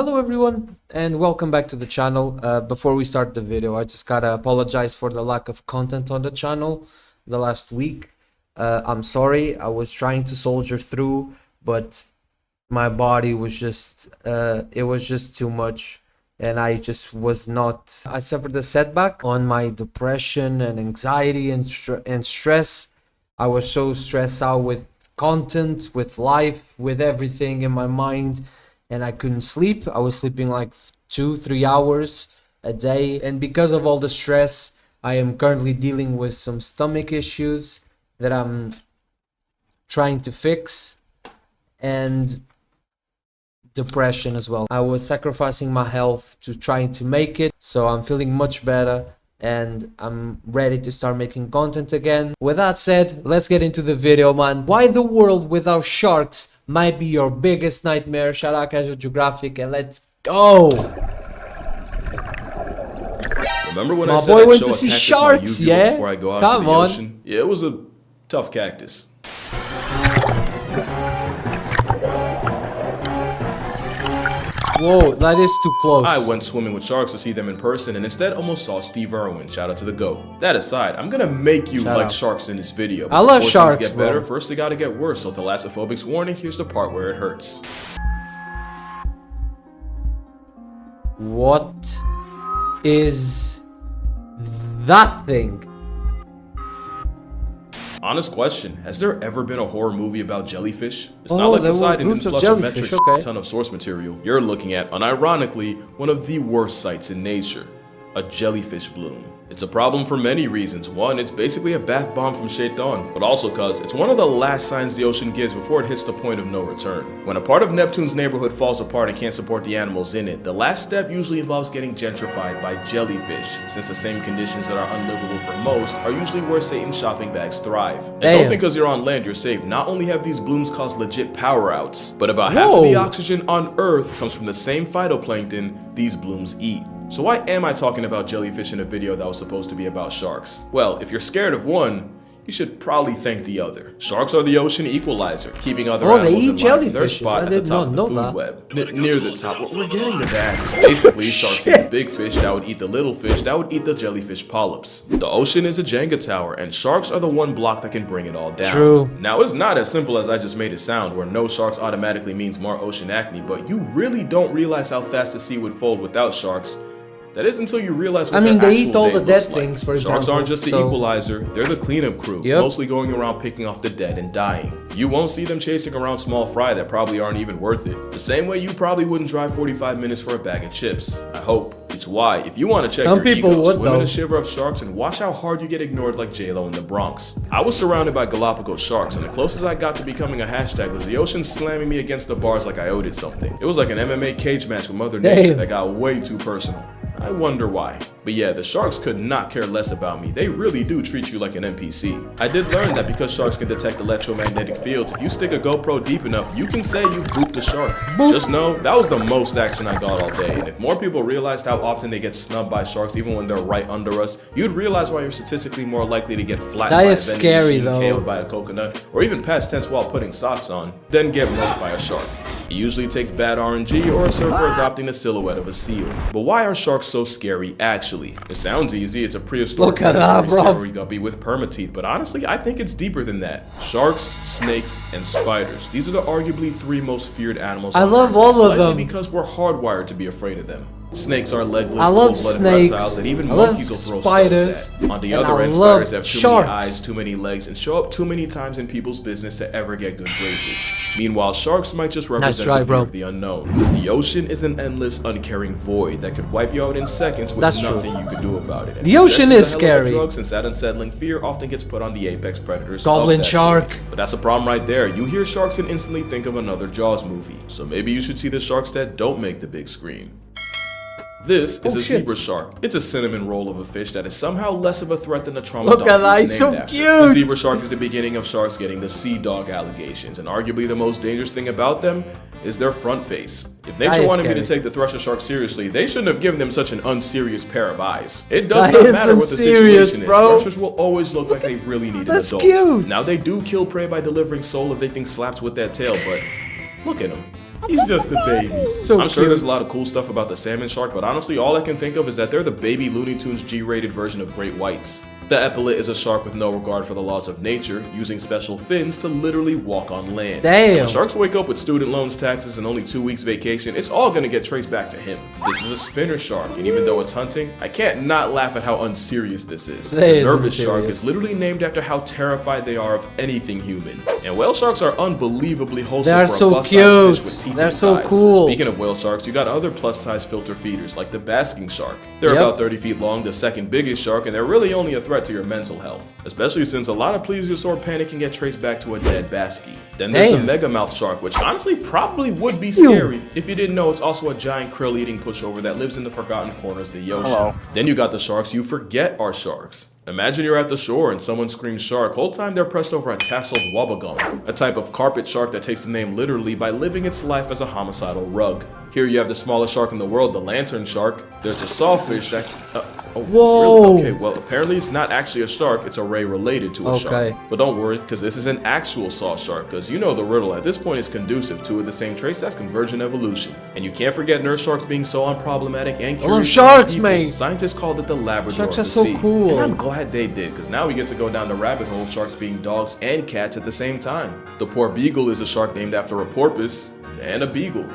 Hello everyone and welcome back to the channel. Before we start the video, I just gotta apologize for the lack of content on the channel the last week. I'm sorry, I was trying to soldier through, but my body was just it was just too much, and I just was not. I suffered a setback on my depression and anxiety and stress. I was so stressed out with content, with life, with everything in my mind, and I couldn't sleep. I was sleeping like 2-3 hours a day, and because of all the stress, I am currently dealing with some stomach issues that I'm trying to fix, and depression as well. I was sacrificing my health to trying to make it, so I'm feeling much better and I'm ready to start making content again. With that said, let's get into the video, man. Why the world without sharks might be your biggest nightmare. Shout out Geographic, and let's go. Remember when My I said boy I'd went show to a see cactus sharks, my UV yeah? before I go out Come to the on. ocean? Yeah, it was a tough cactus. Whoa, that is too close. I went swimming with sharks to see them in person and instead almost saw Steve Irwin. Shout out to the GOAT. That aside, I'm gonna make you like sharks in this video. I love before sharks, things get better, first they gotta get worse. So thalassophobic's warning, here's the part where it hurts. What is that thing? Honest question, has there ever been a horror movie about jellyfish? It's Oh, not like there were Poseidon and groups of flush jellyfish, metric okay. ton of source material. You're looking at, unironically, one of the worst sights in nature. A jellyfish bloom. It's a problem for many reasons. One, it's basically a bath bomb from Shaitan, but also cause it's one of the last signs the ocean gives before it hits the point of no return. When a part of Neptune's neighborhood falls apart and can't support the animals in it, the last step usually involves getting gentrified by jellyfish, since the same conditions that are unlivable for most are usually where Satan's shopping bags thrive. And don't think because you're on land you're safe. Not only have these blooms caused legit power outs, but about half of the oxygen on Earth comes from the same phytoplankton these blooms eat. So why am I talking about jellyfish in a video that was supposed to be about sharks? Well, if you're scared of one, you should probably thank the other. Sharks are the ocean equalizer, keeping other animals in line from their spot at the top of the food web. Near the top, we're getting to that. So basically, sharks eat the big fish that would eat the little fish that would eat the jellyfish polyps. The ocean is a Jenga tower, and sharks are the one block that can bring it all down. True. Now, it's not as simple as I just made it sound, where no sharks automatically means more ocean acne, but you really don't realize how fast the sea would fold without sharks. That is until you realize what they eat all the dead things, for example. Sharks aren't just the equalizer, they're the cleanup crew, mostly going around picking off the dead and dying. You won't see them chasing around small fry that probably aren't even worth it. The same way you probably wouldn't drive 45 minutes for a bag of chips. I hope. It's why, if you want to check your ego, swim in a shiver of sharks and watch how hard you get ignored like J-Lo in the Bronx. I was surrounded by Galapagos sharks, and the closest I got to becoming a hashtag was the ocean slamming me against the bars like I owed it something. It was like an MMA cage match with Mother Nature that got way too personal. I wonder why. But yeah, the sharks could not care less about me. They really do treat you like an NPC. I did learn that because sharks can detect electromagnetic fields, if you stick a GoPro deep enough, you can say you booped a shark. Just know, that was the most action I got all day. And if more people realized how often they get snubbed by sharks even when they're right under us, you'd realize why you're statistically more likely to get flattened by a vending machine, KO'd by a coconut, or even past tense while putting socks on, than get mugged by a shark. It usually takes bad RNG or a surfer adopting the silhouette of a seal. But why are sharks so scary actually? It sounds easy, it's a prehistoric predatory guppy with permateeth, but honestly I think it's deeper than that. Sharks, snakes, and spiders. These are the arguably 3 most feared animals on Earth. I love all of them because we're hardwired to be afraid of them. Snakes are legless, cold-blooded reptiles that even monkeys will throw stones at. On the other end, spiders have too many eyes, too many legs, and show up too many times in people's business to ever get good graces. Meanwhile, sharks might just represent the fear of the unknown. The ocean is an endless, uncaring void that could wipe you out in seconds with nothing you could do about it. And the ocean is scary. Drugs, since that unsettling fear often gets put on the apex predators. Goblin shark. But that's a problem right there. You hear sharks and instantly think of another Jaws movie. So maybe you should see the sharks that don't make the big screen. This is a zebra shark. It's a cinnamon roll of a fish that is somehow less of a threat than the trauma dog it's named after. The zebra shark is the beginning of sharks getting the sea dog allegations, and arguably the most dangerous thing about them is their front face. If nature wanted me to take the thresher shark seriously, they shouldn't have given them such an unserious pair of eyes. It does not matter what the situation is. Threshers will always look like they really need an adult. Cute. Now they do kill prey by delivering soul-evicting slaps with that tail, but look at them. He's just a baby. So I'm sure there's a cute. lot of cool stuff about the salmon shark, but honestly, all I can think of is that they're the baby Looney Tunes G-rated version of great whites. The epaulet is a shark with no regard for the laws of nature, using special fins to literally walk on land. Damn. When sharks wake up with student loans, taxes, and only 2 weeks vacation, it's all gonna get traced back to him. This is a spinner shark, and even though it's hunting, I can't not laugh at how unserious this is. That The is nervous shark unserious. is literally named after how terrified they are of anything human. And whale sharks are unbelievably wholesome They're for so a plus-size cute. fish with teeth They're in so its eyes. cool. Speaking of whale sharks, you got other plus-size filter feeders like the basking shark. They're Yep. about 30 feet long, the second biggest shark, and they're really only a threat to your mental health, especially since a lot of plesiosaur panic can get traced back to a dead baskie. Then there's Damn. the megamouth shark, which honestly probably would be scary if you didn't know it's also a giant krill-eating pushover that lives in the forgotten corners of the ocean. Hello. Then you got the sharks you forget are sharks. Imagine you're at the shore and someone screams shark. Whole time they're pressed over a tasseled wabagong, a type of carpet shark that takes the name literally by living its life as a homicidal rug. Here you have the smallest shark in the world, the lantern shark. There's a sawfish that... Whoa. Really? Okay, well, apparently it's not actually a shark, it's a ray related to a Okay. shark. But don't worry, because this is an actual saw shark, because you know the riddle at this point is conducive to the same traits as convergent evolution. And you can't forget nurse sharks being so unproblematic and curious. love sharks, people. mate. Scientists called it the Labrador Sharks of are the so sea. cool. And I'm glad they did, because now we get to go down the rabbit hole of sharks being dogs and cats at the same time. The poor beagle is a shark named after a porpoise and a beagle.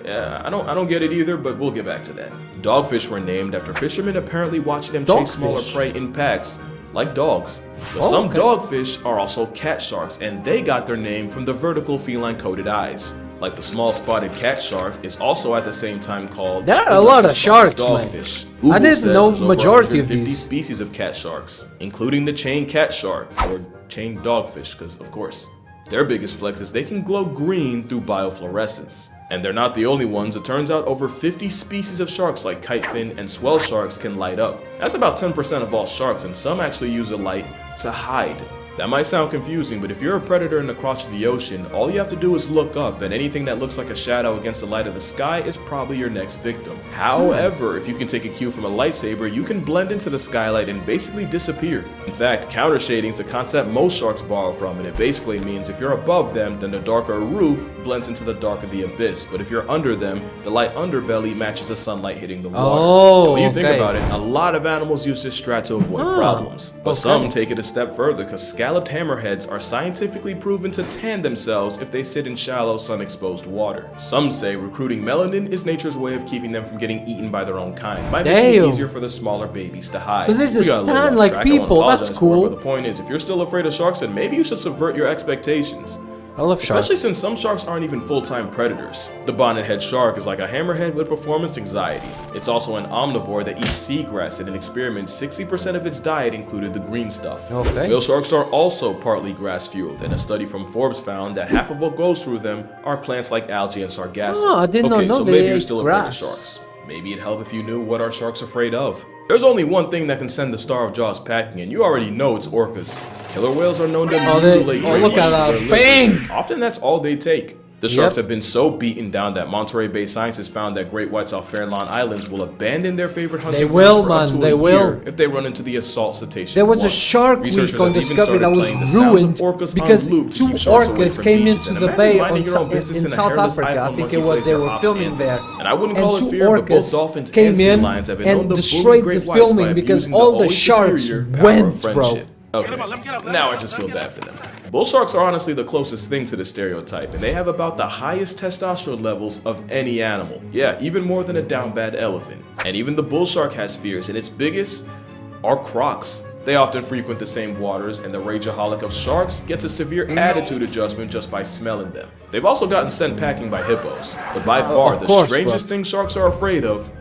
Yeah, I don't get it either, but we'll get back to that. Dogfish were named after fishermen apparently watching them chase smaller Dogfish? prey in packs, like dogs. But Oh, some okay. dogfish are also cat sharks, and they got their name from the vertical feline-coated eyes. Like the small spotted cat shark is also at the same time called There are the a lot of lesser spotted sharks, man. dogfish. I Google didn't says know there's over majority of 150 these. species of cat sharks, including the chain cat shark, or chain dogfish, because of course. Their biggest flex is they can glow green through biofluorescence. And they're not the only ones. It turns out over 50 species of sharks like kitefin and swell sharks can light up. That's about 10% of all sharks, and some actually use a light to hide. That might sound confusing, but if you're a predator in the crotch of the ocean, all you have to do is look up, and anything that looks like a shadow against the light of the sky is probably your next victim. However, if you can take a cue from a lightsaber, you can blend into the skylight and basically disappear. In fact, counter shading is a concept most sharks borrow from, and it basically means if you're above them, then the darker roof blends into the dark of the abyss, but if you're under them, the light underbelly matches the sunlight hitting the water. Oh, And when you think okay. about it, a lot of animals use this strat to avoid problems, but okay. some take it a step further because scalloped hammerheads are scientifically proven to tan themselves if they sit in shallow, sun-exposed water. Some say recruiting melanin is nature's way of keeping them from getting eaten by their own kind, might make it Damn. easier for the smaller babies to hide. So they just We got a little tan off like track. I wanna people, that's apologize for it, cool. But the point is, if you're still afraid of sharks, then maybe you should subvert your expectations. I love sharks. Especially since some sharks aren't even full-time predators. The bonnethead shark is like a hammerhead with performance anxiety. It's also an omnivore that eats seagrass, and in experiments, 60% of its diet included the green stuff. Okay. Whale sharks are also partly grass-fueled, and a study from Forbes found that half of what goes through them are plants like algae and sargassum. Oh, I did not okay, know so they maybe you're ate still afraid of grass. sharks. Maybe it'd help if you knew what our sharks afraid of. There's only one thing that can send the Star of Jaws packing, and you already know it's orcas. Killer whales are known to mutilate great look at whites that. with their livers, Bang! and often that's all they take. The sharks Yep. have been so beaten down that Monterey-based scientists found that great whites off Farallon Islands will abandon their favorite hunting They will, grounds for up man, to they a will. year if they run into the assault cetacean. There was a once. shark Researchers week on have even Discovery that started was playing the sounds of ruined orcas because on loop to two keep sharks away orcas from came beaches. into And the imagine bay minding on your own business in in a South hairless Africa. I iPhone think monkey it was plays they your were ops filming in. there. And I wouldn't And call it two fear, but both orcas dolphins came and sea in lions have been known and to bully destroyed great the whites filming by because abusing all the always sharks superior power of went, bro. friendship. Okay, now I just feel bad for them. Bull sharks are honestly the closest thing to the stereotype, and they have about the highest testosterone levels of any animal. Yeah, even more than a down bad elephant. And even the bull shark has fears, and its biggest are crocs. They often frequent the same waters, and the rageaholic of sharks gets a severe attitude adjustment just by smelling them. They've also gotten sent packing by hippos, but by far of the course, strangest bro. thing sharks are afraid of.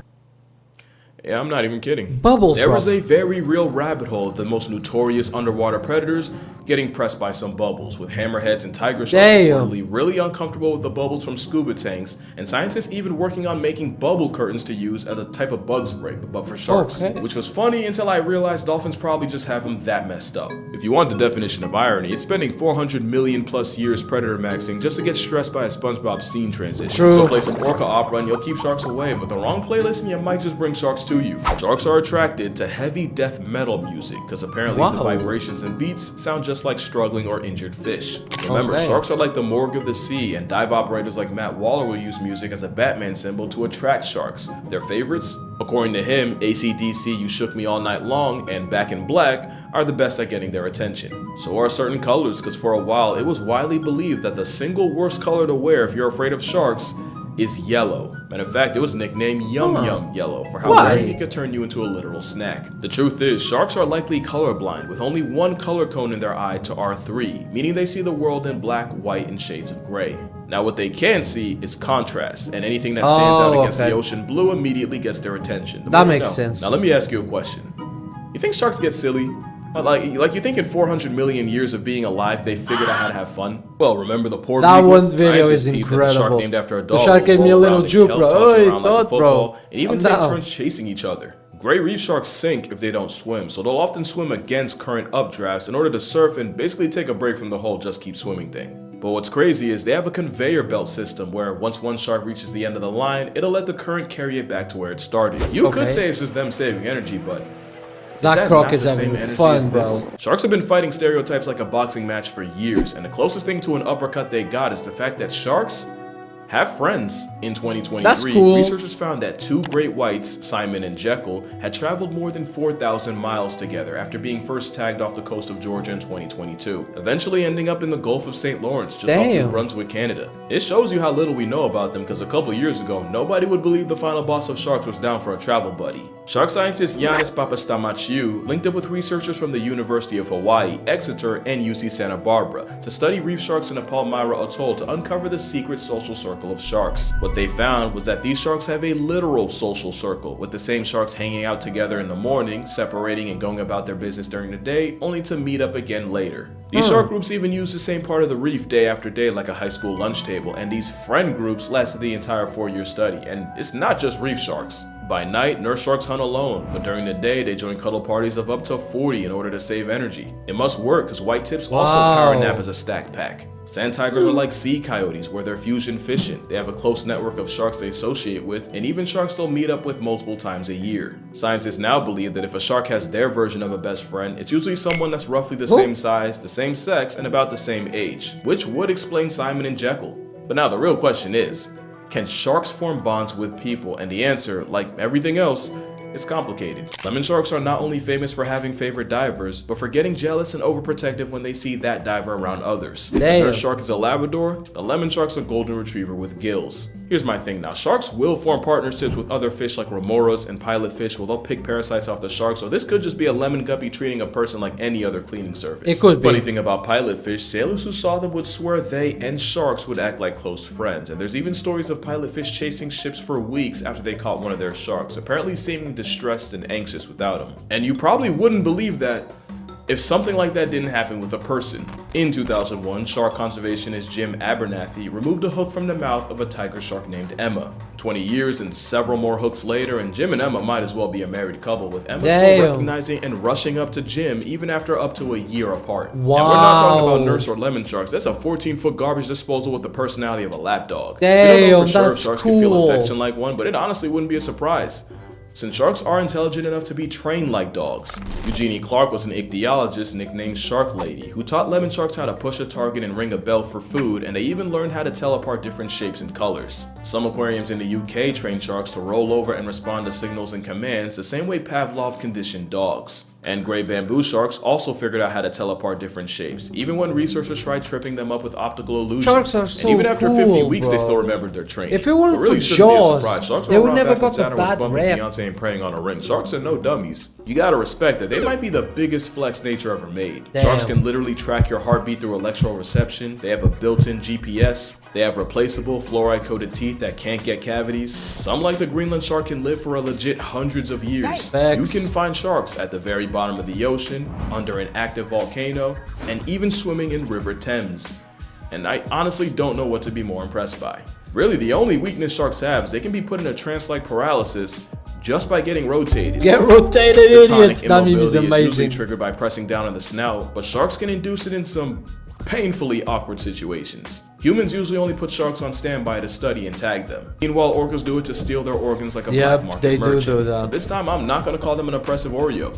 Yeah, I'm not even kidding. Bubbles, There bro. was a very real rabbit hole of the most notorious underwater predators getting pressed by some bubbles, with hammerheads and tiger sharks Damn. reportedly really uncomfortable with the bubbles from scuba tanks, and scientists even working on making bubble curtains to use as a type of bug spray, but for sharks. Okay. Which was funny until I realized dolphins probably just have them that messed up. If you want the definition of irony, it's spending 400 million plus years predator maxing just to get stressed by a SpongeBob scene transition. True. So play some orca opera and you'll keep sharks away, but the wrong playlist and you might just bring sharks to you. Sharks are attracted to heavy death metal music because apparently the Wow. vibrations and beats sound just just like struggling or injured fish. Remember, Okay. sharks are like the morgue of the sea, and dive operators like Matt Waller will use music as a Batman symbol to attract sharks. Their favorites? According to him, AC/DC, You Shook Me All Night Long, and Back in Black are the best at getting their attention. So are certain colors, because for a while it was widely believed that the single worst color to wear if you're afraid of sharks is yellow. Matter of fact, it was nicknamed Yum Yum Yellow for how wearing it could turn you into a literal snack. The truth is, sharks are likely colorblind with only one color cone in their eye to R3, meaning they see the world in black, white, and shades of gray. Now what they can see is contrast, and anything that stands out against the ocean blue immediately gets their attention. That makes sense. Now let me ask you a question. You think sharks get silly? Like you think in 400 million years of being alive, they figured out how to have fun? Well, remember the Puerto That Rico? one video Scientists is peeped that the shark incredible. named after a The dog shark gave will me a roll little around and juke, kelp bro. toss Oi, around like a thought, bro. football, and even Calm take down. turns chasing each other. Gray reef sharks sink if they don't swim, so they'll often swim against current updrafts in order to surf and basically take a break from the whole just keep swimming thing. But what's crazy is they have a conveyor belt system where once one shark reaches the end of the line, it'll let the current carry it back to where it started. You could say it's just them saving energy, but that croc is having fun, bro. Sharks have been fighting stereotypes like a boxing match for years, and the closest thing to an uppercut they got is the fact that sharks have friends. In 2023, That's cool. researchers found that two great whites, Simon and Jekyll, had traveled more than 4,000 miles together after being first tagged off the coast of Georgia in 2022, eventually ending up in the Gulf of St. Lawrence, just off New Brunswick, Canada. It shows you how little we know about them, because a couple years ago, nobody would believe the final boss of sharks was down for a travel buddy. Shark scientist Yannis Papastamachiou linked up with researchers from the University of Hawaii, Exeter, and UC Santa Barbara to study reef sharks in the Palmyra Atoll to uncover the secret social circle of sharks. What they found was that these sharks have a literal social circle, with the same sharks hanging out together in the morning, separating and going about their business during the day, only to meet up again later. These shark groups even use the same part of the reef day after day like a high school lunch table, and these friend groups lasted the entire 4-year study. And it's not just reef sharks. By night, nurse sharks hunt alone, but during the day, they join cuddle parties of up to 40 in order to save energy. It must work, because white tips also power nap as a stack pack. Sand tigers are like sea coyotes, where they're fusion fishing. They have a close network of sharks they associate with, and even sharks they'll meet up with multiple times a year. Scientists now believe that if a shark has their version of a best friend, it's usually someone that's roughly the same size, the same sex, and about the same age, which would explain Simon and Jekyll. But now the real question is, can sharks form bonds with people? And the answer, like everything else, is complicated. Lemon sharks are not only famous for having favorite divers, but for getting jealous and overprotective when they see that diver around others. If a nurse shark is a Labrador, the lemon shark's a golden retriever with gills. Here's my thing now, sharks will form partnerships with other fish like remoras and pilotfish where they'll pick parasites off the shark, so this could just be a lemon guppy treating a person like any other cleaning service. It could be. Funny thing about pilotfish, sailors who saw them would swear they and sharks would act like close friends, and there's even stories of pilotfish chasing ships for weeks after they caught one of their sharks, apparently seeming distressed and anxious without him. And you probably wouldn't believe that if something like that didn't happen with a person. In 2001, shark conservationist Jim Abernathy removed a hook from the mouth of a tiger shark named Emma. 20 years and several more hooks later, and Jim and Emma might as well be a married couple, with Emma still recognizing and rushing up to Jim even after up to a year apart. Wow. And we're not talking about nurse or lemon sharks. That's a 14-foot garbage disposal with the personality of a lapdog. Damn, we don't know for sure if that's sharks can feel cool. affection like one, but it honestly wouldn't be a surprise, since sharks are intelligent enough to be trained like dogs. Eugenie Clark was an ichthyologist nicknamed Shark Lady, who taught lemon sharks how to push a target and ring a bell for food, and they even learned how to tell apart different shapes and colors. Some aquariums in the UK train sharks to roll over and respond to signals and commands the same way Pavlov conditioned dogs. And gray bamboo sharks also figured out how to tell apart different shapes, even when researchers tried tripping them up with optical illusions. Sharks are so and even after 50 weeks, bro. they still remembered their training. If it weren't But really for shouldn't be a Jaws, surprise. Sharks they were would around never back when got the Saturn was bad bumping rap. Beyonce and praying on a ring. Sharks are no dummies. You gotta respect that. They might be the biggest flex nature ever made. Damn. Sharks can literally track your heartbeat through electroreception. They have a built-in GPS. They have replaceable fluoride-coated teeth that can't get cavities. Some, like the Greenland shark, can live for a legit hundreds of years. Facts. You can find sharks at the very bottom of the ocean, under an active volcano, and even swimming in River Thames. And I honestly don't know what to be more impressed by. Really, the only weakness sharks have is they can be put in a trance-like paralysis just by getting rotated. Get rotated, The tonic idiots. That meme is immobility usually amazing. triggered by pressing down on the snout, but sharks can induce it in some painfully awkward situations. Humans usually only put sharks on standby to study and tag them. Meanwhile, orcas do it to steal their organs like a black market they merchant. do that. But this time, I'm not going to call them an oppressive Oreo,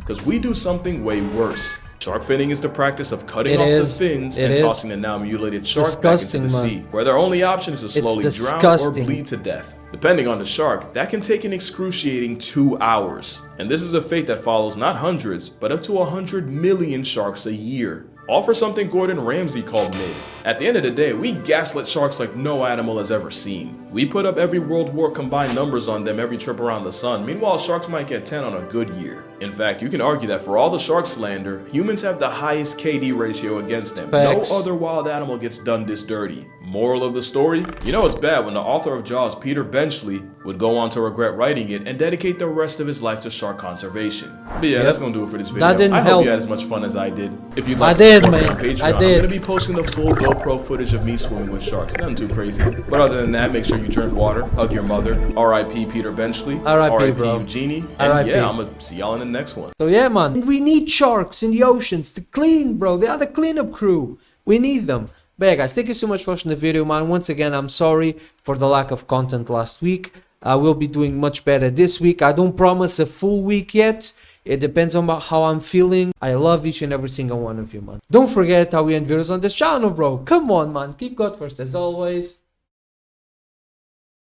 because we do something way worse. Shark finning is the practice of cutting It off is. the fins It and is. tossing the now mutilated shark Disgusting, back into the man. sea, where their only option is to slowly drown or disgusting. bleed to death. Depending on the shark, that can take an excruciating 2 hours. And this is a fate that follows not hundreds, but up to 100 million sharks a year. All for something Gordon Ramsay called mid. At the end of the day, we gaslit sharks like no animal has ever seen. We put up every World War combined numbers on them every trip around the sun. Meanwhile, sharks might get 10 on a good year. In fact, you can argue that for all the shark slander, humans have the highest KD ratio against them. Facts. No other wild animal gets done this dirty. Moral of the story? You know it's bad when the author of Jaws, Peter Benchley, would go on to regret writing it and dedicate the rest of his life to shark conservation. But yeah, that's gonna do it for this video. That didn't I hope help. you had as much fun as I did. If you'd like I to did, support me man. on Patreon, I I'm did. gonna be posting the full GoPro footage of me swimming with sharks. Nothing too crazy. But other than that, make sure you drink water, hug your mother. R.I.P. Peter Benchley. R.I.P. bro. Eugenie. And R.I.P. yeah, I'm gonna see y'all in the next one. So yeah, man, we need sharks in the oceans to clean, bro. They are the cleanup crew. We need them. But yeah, guys, thank you so much for watching the video, man. Once again, I'm sorry for the lack of content last week. I will be doing much better this week. I don't promise a full week yet. It depends on how I'm feeling. I love each and every single one of you, man. Don't forget how we end videos on this channel, bro. Come on, man. Keep God first as always.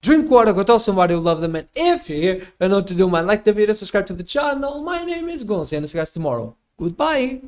Drink water, go tell somebody who love them, and if you're here, you know what to do, man. Like the video, subscribe to the channel. My name is Gonzii, and I'll see you guys tomorrow. Goodbye.